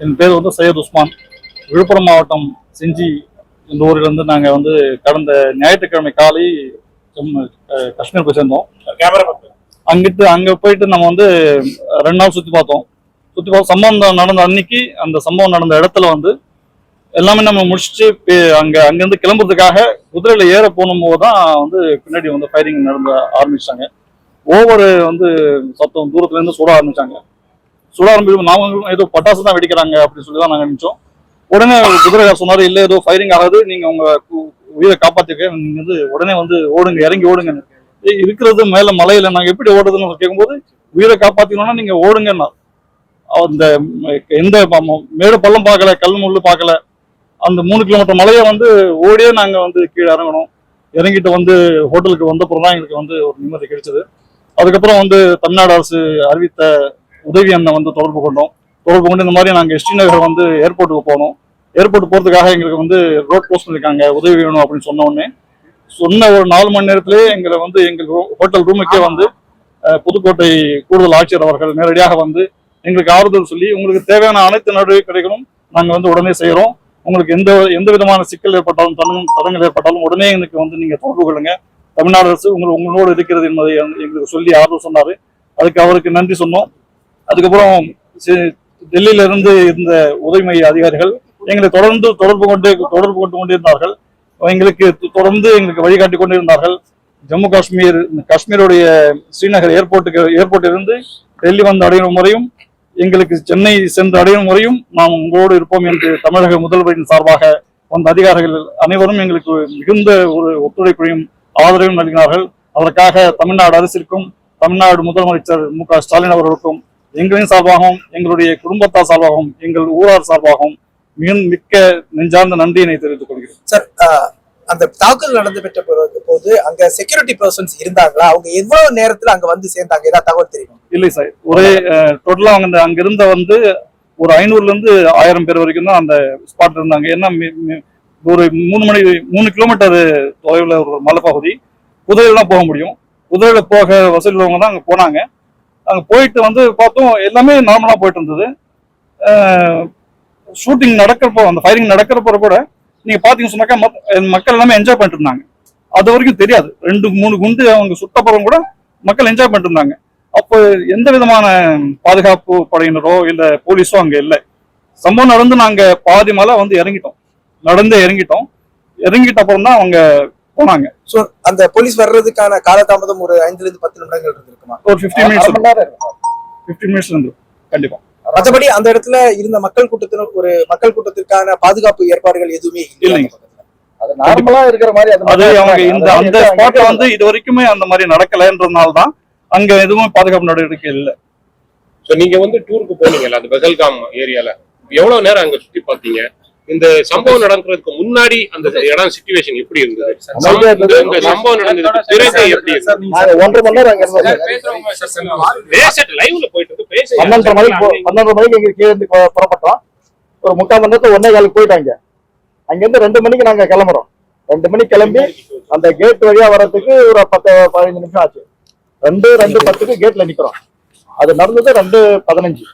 என் பேர் வந்து சையத் உஸ்மான். விழுப்புரம் மாவட்டம் செஞ்சி இந்த ஊரிலிருந்து நாங்கள் வந்து கடந்த ஞாயிற்றுக்கிழமை காலை காஷ்மீர் போய் சேர்ந்தோம். அங்கே போயிட்டு நம்ம வந்து 2 நாள் சுற்றி பார்த்தோம். சம்பவம் நடந்த அன்னைக்கு அந்த சம்பவம் நடந்த இடத்துல வந்து எல்லாமே நம்ம முடிச்சுட்டு அங்கேருந்து கிளம்புறதுக்காக குதிரையில ஏற போகும்போது தான் வந்து பின்னாடி வந்து ஃபயரிங் நடந்த ஆரம்பிச்சாங்க. ஒவ்வொரு வந்து சத்தம் தூரத்துலேருந்து சுட ஆரம்பிச்சாங்க. சுட ஆரம்பிக்கும் நாங்களும் ஏதோ பட்டாசு தான் வெடிக்கிறாங்க அப்படின்னு சொல்லி தான் நாங்கள் நினைச்சோம். உடனே குதிரை சொன்னாரு, இல்லை ஏதோ ஃபயரிங் ஆகாது, நீங்க உங்க உயிரை காப்பாத்திக்க நீங்க வந்து உடனே வந்து ஓடுங்க, இறங்கி ஓடுங்க. இருக்கிறது மேல மலையில நாங்க எப்படி ஓடுறதுன்னு கேட்கும்போது, உயிரை காப்பாத்திக்கணும்னா நீங்க ஓடுங்கன்னா அந்த எந்த மேடு பள்ளம் பார்க்கல, கல் முள்ளு பார்க்கல, அந்த 3 கிலோமீட்டர் மலையை வந்து ஓடியே நாங்க வந்து கீழே இறங்கணும். இறங்கிட்டு வந்து ஹோட்டலுக்கு வந்தப்புறம் தான் எங்களுக்கு வந்து ஒரு நிம்மதி கிடைச்சது. அதுக்கப்புறம் வந்து தமிழ்நாடு அரசு அறிவித்த உதவி எண்ணை வந்து தொடர்பு கொண்டு இந்த மாதிரி நாங்கள் ஸ்ரீநகர் வந்து ஏர்போர்ட்டுக்கு போனோம். ஏர்போர்ட் போகிறதுக்காக எங்களுக்கு வந்து ரோட் க்ளோஸ் பண்ணியிருக்காங்க, உதவி வேணும் அப்படின்னு சொன்ன ஒரு 4 மணி நேரத்திலே எங்களை வந்து எங்கள் ஹோட்டல் ரூமுக்கே வந்து புதுக்கோட்டை கூடுதல் ஆட்சியர் அவர்கள் நேரடியாக வந்து எங்களுக்கு ஆறுதல் சொல்லி, உங்களுக்கு தேவையான அனைத்து நடவடிக்கைகளும் நாங்கள் வந்து உடனே செய்கிறோம். உங்களுக்கு எந்த விதமான சிக்கல் ஏற்பட்டாலும் தடங்கள் ஏற்பட்டாலும் உடனே எனக்கு வந்து நீங்கள் தொடர்பு கொள்ளுங்க, தமிழ்நாடு அரசு உங்களோடு இருக்கிறது என்பதை எங்களுக்கு சொல்லி ஆறுதல் சொன்னார். அதுக்கு அவருக்கு நன்றி சொன்னோம். அதுக்கப்புறம் டெல்லியில இருந்து இருந்த உதவி மைய அதிகாரிகள் எங்களை தொடர்ந்து தொடர்பு கொண்டு கொண்டிருந்தார்கள். எங்களுக்கு தொடர்ந்து எங்களுக்கு வழிகாட்டி கொண்டிருந்தார்கள். ஜம்மு காஷ்மீருடைய ஸ்ரீநகர் ஏர்போர்ட்டிலிருந்து டெல்லி வந்து அடையும் முறையும், எங்களுக்கு சென்னை சென்று அடையும் முறையும் நாம் உங்களோடு இருப்போம் என்று தமிழக முதல்வரின் சார்பாக வந்த அதிகாரிகள் அனைவரும் எங்களுக்கு மிகுந்த ஒரு ஒத்துழைப்பையும் ஆதரவையும் நல்கினார்கள். அதற்காக தமிழ்நாடு அரசிற்கும் தமிழ்நாடு முதலமைச்சர் மு.க. ஸ்டாலின் அவர்களுக்கும் எங்களின் சார்பாகவும் எங்களுடைய குடும்பத்தார் சார்பாகவும் எங்கள் ஊரார் சார்பாகவும் மிக்க நெஞ்சார்ந்த நன்றியினை தெரிவித்துக் கொள்கிறேன். சார், அந்த தாக்குதல் நடந்து பெற்ற போது அங்க செக்யூரிட்டி பர்சன்ஸ் இருந்தாங்களா? அவங்க எவ்வளவு நேரத்துல அங்க வந்து சேர்ந்தாங்க, ஏதாவது தகவல் தெரியும்? இல்லை சார், ஒரே டோட்டலா அங்க இருந்த வந்து ஒரு 500ல இருந்து 1000 பேர் வரைக்கும் தான் அந்த ஸ்பாட் இருந்தாங்க. ஏன்னா ஒரு 3 கிலோமீட்டர் தொலைவில் ஒரு மலைப்பகுதி, குதிரையில தான் போக முடியும். குதிரையில போக வசதி உள்ளவங்க தான் அங்க போனாங்க. அங்கே போயிட்டு வந்து பார்த்தோம், எல்லாமே நார்மலாக போயிட்டு இருந்தது. ஷூட்டிங் நடக்கிறப்போ, அந்த ஃபயரிங் நடக்கிறப்போ கூட நீங்கள் பார்த்தீங்கன்னு சொன்னாக்கா மக்கள் எல்லாமே என்ஜாய் பண்ணிட்டு இருந்தாங்க. அது வரைக்கும் தெரியாது, 2-3 குண்டு அவங்க சுட்டப்புறம் கூட மக்கள் என்ஜாய் பண்ணிட்டு இருந்தாங்க. அப்போ எந்த விதமான பாதுகாப்பு படையினரோ இல்லை போலீஸோ அங்கே இல்லை. சம்பவம் நடந்து நாங்கள் பாதி மலை வந்து இறங்கிட்ட அப்புறம் தான் அவங்க போனாங்க. சோ அந்த போலீஸ் வர்றதுக்கான காலதாமதம் ஒரு 5 to 10 நிமிடங்கள் இருந்திருக்குமா? ஒரு 15 மினிட்ஸ் இருந்து கண்டிப்பா. மற்றபடி அந்த இடத்துல இருந்த மக்கள் கூட்டத்திற்கான பாதுகாப்பு ஏற்பாடுகள் எதுவுமே இல்லைங்க. அது நார்மலா இருக்கிற மாதிரி அது அவங்க அந்த ஸ்பாட்ல வந்து இது வரைக்குமே அந்த மாதிரி நடக்கலன்றதுனால தான் அங்க எதுவும் பாதுகாப்பு நடவடிக்கை இல்லை. நீங்க வந்து டூருக்கு போனீங்கல்ல அந்த பெஹல்காம் ஏரியால, எவ்வளவு நேரம் அங்க சுத்தி பார்த்தீங்க? இந்த சம்பவம் நடக்கிறதுக்கு முன்னாடி அந்த இடம் சிச்சுவேஷன் எப்படி இருந்தது? சம்பவம் நடந்தது பிறகு எப்படி இருந்தது? 1.5 மணி நேரம் அங்க லைவ்ல போயிட்டு இருக்கு. 12 மணிக்கு எங்க கீழே இருந்து புறப்பட்டோம். ஒரு 3/4 மணி நேரத்துல 1:15 போயிட்டாங்க. அங்க இருந்து 2 மணிக்கு நாங்க கிளம்புறோம். 2 மணிக்கு கிளம்பி அந்த கேட் வழியா வர்றதுக்கு ஒரு 10-15 நிமிஷம் ஆச்சு. 2:10க்கு கேட்ல நிக்கிறோம். அது நடந்தது 2:15.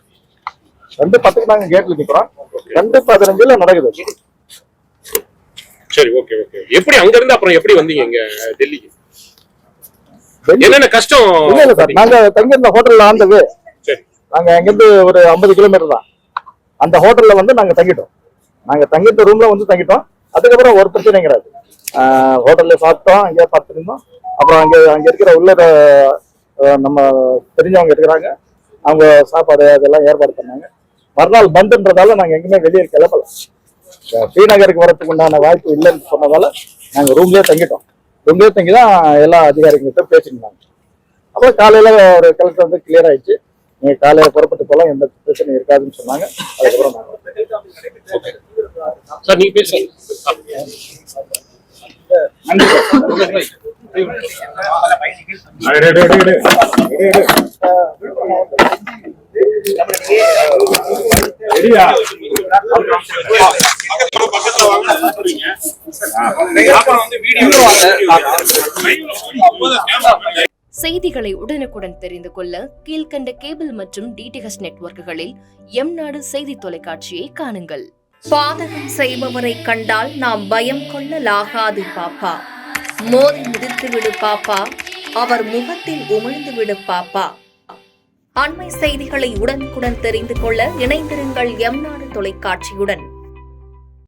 2:10க்கு நாங்க கேட்ல நிக்கிறோம். 2:15 நடக்குது. சரி, ஓகே. எப்படி அங்க இருந்து அப்புறம் எப்படி வந்தீங்க இங்க டெல்லிக்கு? என்னென்ன கஷ்டம்? இல்ல சார், நாங்க தங்கியிருந்த ஹோட்டல்ல ஆண்டது. நாங்க அங்கிருந்து ஒரு 50 கிலோமீட்டர் தான். அந்த ஹோட்டல்ல வந்து நாங்க தங்கிட்டோம். நாங்க தங்கிட்ட ரூம்ல வந்து தங்கிட்டோம். அதுக்கப்புறம் ஒரு பிரச்சனை கிடையாது. ஹோட்டல்ல சாப்பிட்டோம், அங்கே பார்த்துருந்தோம். அப்புறம் அங்க இருக்கிற உள்ள நம்ம தெரிஞ்சவங்க இருக்கிறாங்க, அவங்க சாப்பாடு அதெல்லாம் ஏற்பாடு பண்ணாங்க. மறுநாள் பந்துன்றதால நாங்க எங்கேயுமே வெளியே கிளம்பல. ஸ்ரீநகருக்கு வரதுக்கு உண்டான வாய்ப்பு இல்லைன்னு சொன்னதால நாங்க ரூம்லயே தங்கிட்டோம். ரூம்லயே தங்கிதான் எல்லா அதிகாரிகிட்ட பேசியிருந்தாங்க. அப்புறம் காலையில ஒரு கலெக்டர் வந்து கிளியர் ஆயிடுச்சு, நீங்க காலையில புறப்பட்டு போலாம், எந்த பிரச்சனையும் இருக்காதுன்னு சொன்னாங்க. அதுக்கப்புறம் சார் நீங்க பேசுங்க. செய்திகளை உடனுக்குடன் தெரிந்து கொள்ள கீழ்க்கண்ட கேபிள் மற்றும் டிடிஹெச் நெட்வொர்க்குகளில் எம் நாடு செய்தி தொலைக்காட்சியை காணுங்கள். பாதகம் செய்பவரை கண்டால் நாம் பயம் கொள்ளலாகாது பாப்பா. மோதி மிதித்து விடு பாப்பா, அவர் முகத்தில் உமிழ்ந்து விடு பாப்பா. அண்மை செய்திகளை உடனுக்குடன் தெரிந்து கொள்ள இணைந்திருங்கள் எம் நாடு தொலைக்காட்சியுடன்.